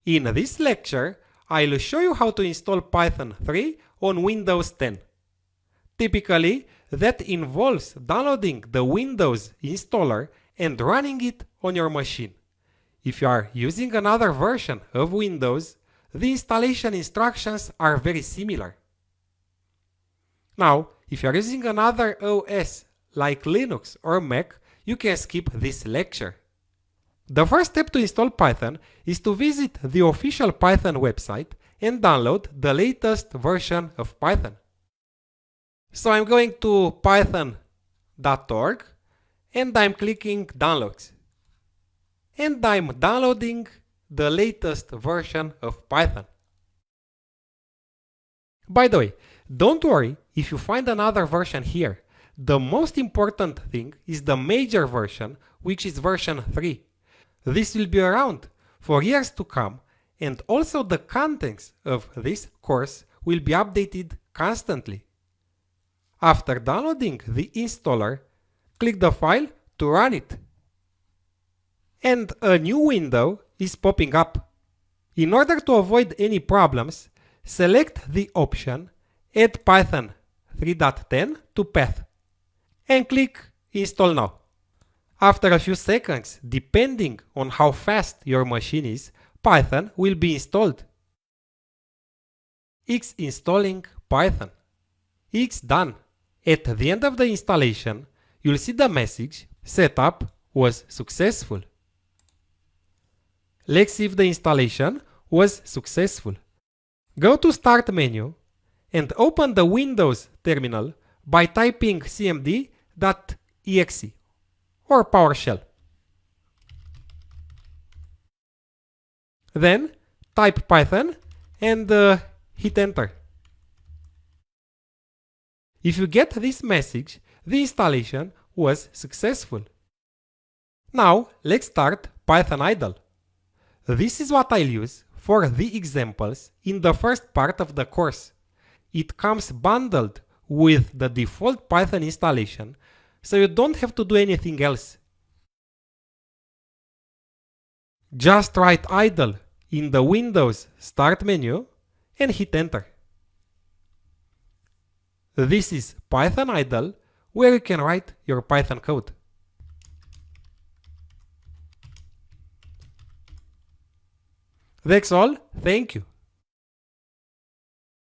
In this lecture, I'll show you how to install Python 3 on Windows 10. Typically, that involves downloading the Windows installer and running it on your machine. If you are using another version of Windows, the installation instructions are very similar. Now, if you are using another OS like Linux or Mac, you can skip this lecture. The first step to install Python is to visit the official Python website and download the latest version of Python. So I'm going to python.org and I'm clicking Downloads. And I'm downloading the latest version of Python. By the way, don't worry if you find another version here. The most important thing is the major version, which is version 3. This will be around for years to come, and also the contents of this course will be updated constantly. After downloading the installer, click the file to run it. And a new window is popping up. In order to avoid any problems, select the option Add Python 3.10 to Path and click Install Now. After a few seconds, depending on how fast your machine is, Python will be installed. It's installing Python. It's done. At the end of the installation, you'll see the message Setup was successful. Let's see if the installation was successful. Go to Start menu and open the Windows terminal by typing cmd.exe or PowerShell. Then type Python and hit enter. If you get this message, the installation was successful. Now let's start Python idle. This is what I'll use for the examples in the first part of the course. It comes bundled with the default Python installation, so you don't have to do anything else. Just write idle in the Windows Start menu and hit enter. This is Python idle, where you can write your Python code. That's all. Thank you.